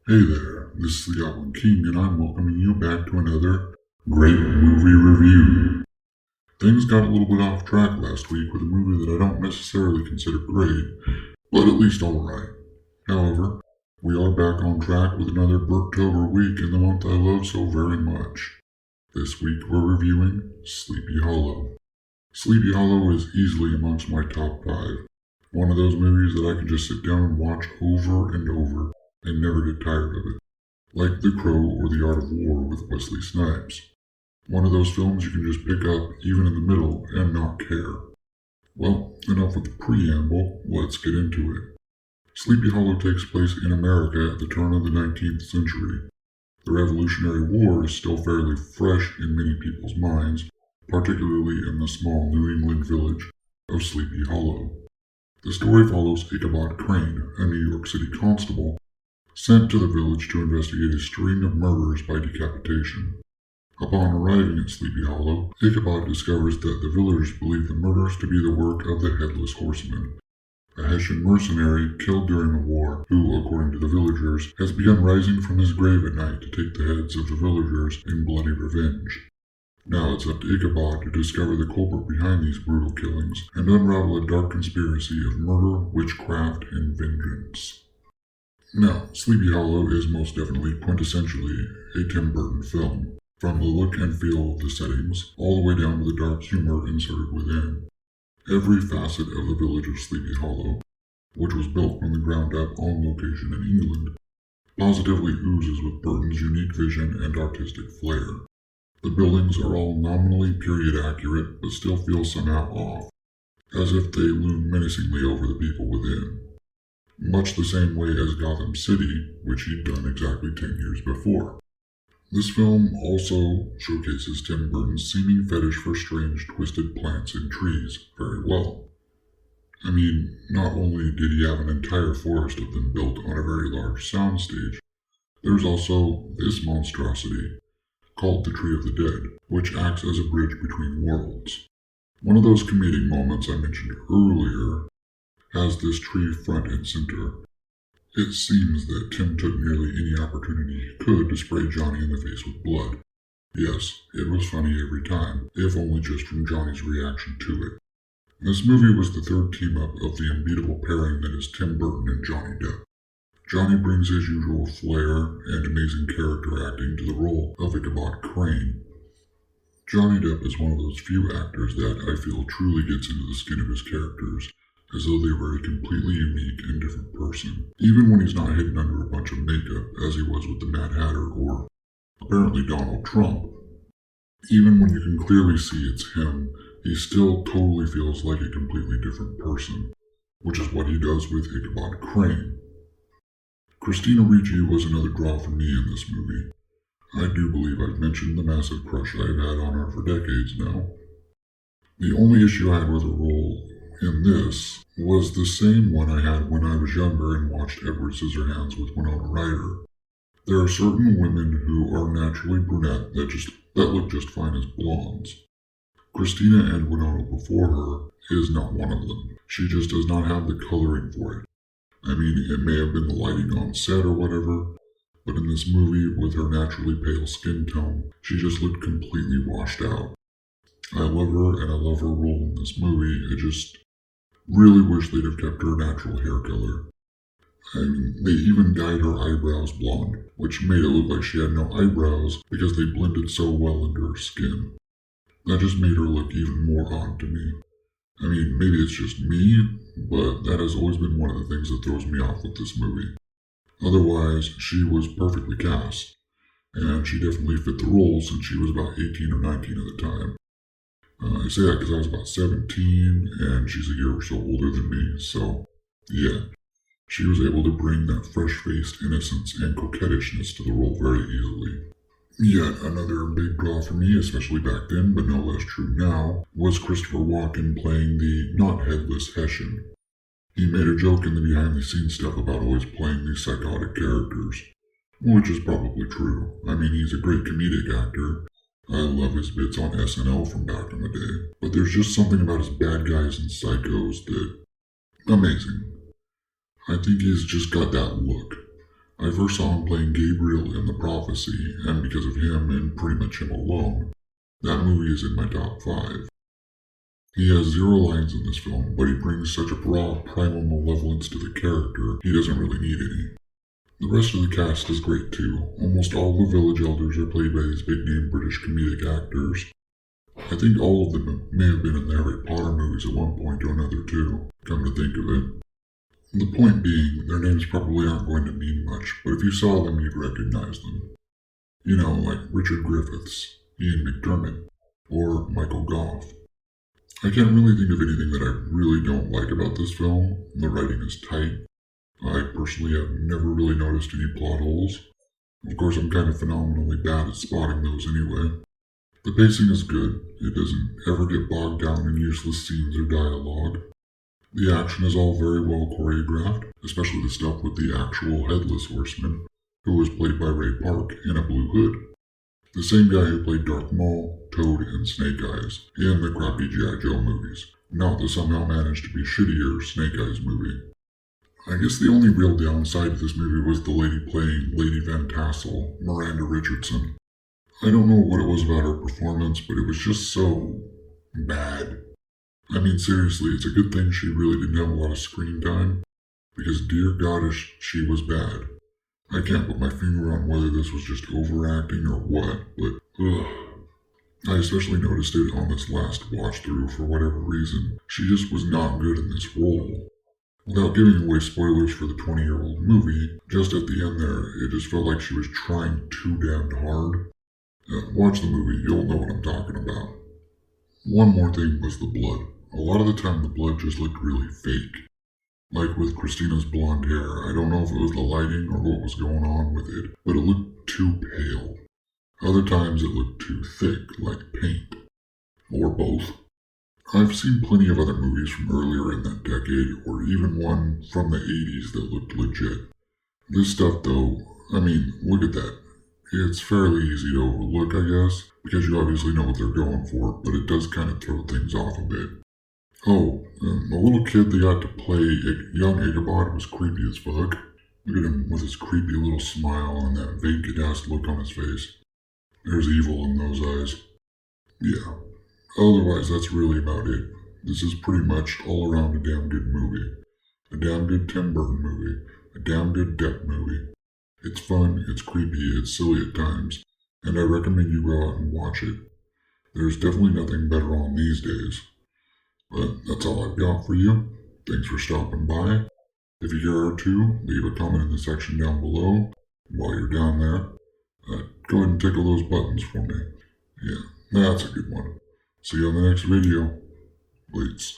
Hey there, this is the Goblin King, and I'm welcoming you back to another great movie review. Things got a little bit off track last week with a movie that I don't necessarily consider great, but at least alright. However, we are back on track with another Burt-ober week in the month I love so very much. This week we're reviewing Sleepy Hollow. Sleepy Hollow is easily amongst my top 5. One of those movies that I can just sit down and watch over and over and never get tired of it. Like The Crow or The Art of War with Wesley Snipes. One of those films you can just pick up even in the middle and not care. Well, enough with the preamble, let's get into it. Sleepy Hollow takes place in America at the turn of the 19th century. The Revolutionary War is still fairly fresh in many people's minds, particularly in the small New England village of Sleepy Hollow. The story follows Ichabod Crane, a New York City constable, sent to the village to investigate a string of murders by decapitation. Upon arriving at Sleepy Hollow, Ichabod discovers that the villagers believe the murders to be the work of the Headless Horseman, a Hessian mercenary killed during the war who, according to the villagers, has begun rising from his grave at night to take the heads of the villagers in bloody revenge. Now it's up to Ichabod to discover the culprit behind these brutal killings and unravel a dark conspiracy of murder, witchcraft, and vengeance. Now, Sleepy Hollow is most definitely quintessentially a Tim Burton film, from the look and feel of the settings, all the way down to the dark humor inserted within. Every facet of the village of Sleepy Hollow, which was built from the ground up on location in England, positively oozes with Burton's unique vision and artistic flair. The buildings are all nominally period accurate, but still feel somehow off, as if they loom menacingly over the people within. Much the same way as Gotham City, which he'd done exactly 10 years before. This film also showcases Tim Burton's seeming fetish for strange, twisted plants and trees very well. I mean, not only did he have an entire forest of them built on a very large soundstage, there's also this monstrosity, called the Tree of the Dead, which acts as a bridge between worlds. One of those comedic moments I mentioned earlier has this tree front and center. It seems that Tim took nearly any opportunity he could to spray Johnny in the face with blood. Yes, it was funny every time, if only just from Johnny's reaction to it. This movie was the third team-up of the unbeatable pairing that is Tim Burton and Johnny Depp. Johnny brings his usual flair and amazing character acting to the role of Ichabod Crane. Johnny Depp is one of those few actors that I feel truly gets into the skin of his characters, as though they were a completely unique and different person, even when he's not hidden under a bunch of makeup, as he was with the Mad Hatter or, apparently, Donald Trump. Even when you can clearly see it's him, he still totally feels like a completely different person, which is what he does with Ichabod Crane. Christina Ricci was another draw for me in this movie. I do believe I've mentioned the massive crush I've had on her for decades now. The only issue I had with her role in this was the same one I had when I was younger and watched Edward Scissorhands with Winona Ryder. There are certain women who are naturally brunette that look just fine as blondes. Christina and Winona before her is not one of them. She just does not have the coloring for it. I mean, it may have been the lighting on set or whatever, but in this movie with her naturally pale skin tone, she just looked completely washed out. I love her and I love her role in this movie. I just really wish they'd have kept her natural hair color. I mean, they even dyed her eyebrows blonde, which made it look like she had no eyebrows because they blended so well into her skin. That just made her look even more odd to me. I mean, maybe it's just me, but that has always been one of the things that throws me off with this movie. Otherwise, she was perfectly cast, and she definitely fit the role since she was about 18 or 19 at the time. I say that because I was about 17, and she's a year or so older than me, so yeah. She was able to bring that fresh-faced innocence and coquettishness to the role very easily. Yet another big draw for me, especially back then, but no less true now, was Christopher Walken playing the not-headless Hessian. He made a joke in the behind-the-scenes stuff about always playing these psychotic characters, which is probably true. I mean, he's a great comedic actor. I love his bits on SNL from back in the day, but there's just something about his bad guys and psychos that... amazing. I think he's just got that look. I first saw him playing Gabriel in The Prophecy, and because of him and pretty much him alone, that movie is in my top 5. He has 0 lines in this film, but he brings such a raw, primal malevolence to the character, he doesn't really need any. The rest of the cast is great too. Almost all the village elders are played by these big-name British comedic actors. I think all of them may have been in the Harry Potter movies at one point or another too, come to think of it. The point being, their names probably aren't going to mean much, but if you saw them, you'd recognize them. You know, like Richard Griffiths, Ian McDermott, or Michael Goff. I can't really think of anything that I really don't like about this film. The writing is tight. I personally have never really noticed any plot holes. Of course, I'm kind of phenomenally bad at spotting those anyway. The pacing is good. It doesn't ever get bogged down in useless scenes or dialogue. The action is all very well choreographed, especially the stuff with the actual Headless Horseman, who was played by Ray Park in a blue hood. The same guy who played Darth Maul, Toad, and Snake Eyes in the crappy G.I. Joe movies, not the somehow managed to be shittier Snake Eyes movie. I guess the only real downside of this movie was the lady playing Lady Van Tassel, Miranda Richardson. I don't know what it was about her performance, but it was just so bad. I mean, seriously, it's a good thing she really didn't have a lot of screen time, because dear goddess, she was bad. I can't put my finger on whether this was just overacting or what, but ugh. I especially noticed it on this last watch through for whatever reason. She just was not good in this role. Without giving away spoilers for the 20-year-old movie, just at the end there, it just felt like she was trying too damned hard. Watch the movie, you'll know what I'm talking about. One more thing was the blood. A lot of the time the blood just looked really fake. Like with Christina's blonde hair, I don't know if it was the lighting or what was going on with it, but it looked too pale. Other times it looked too thick, like paint. Or both. I've seen plenty of other movies from earlier in that decade, or even one from the 80s that looked legit. This stuff though, I mean, look at that. It's fairly easy to overlook, I guess, because you obviously know what they're going for, but it does kind of throw things off a bit. Oh, and the little kid they got to play young Ichabod was creepy as fuck. Look at him with his creepy little smile and that vacant-ass look on his face. There's evil in those eyes. Yeah. Otherwise, that's really about it. This is pretty much all around a damn good movie. A damn good Tim Burton movie. A damn good Depp movie. It's fun, it's creepy, it's silly at times, and I recommend you go out and watch it. There's definitely nothing better on these days. But that's all I've got for you. Thanks for stopping by. If you care to, leave a comment in the section down below. While you're down there, go ahead and tickle those buttons for me. Yeah, that's a good one. See you on the next video. Bleats.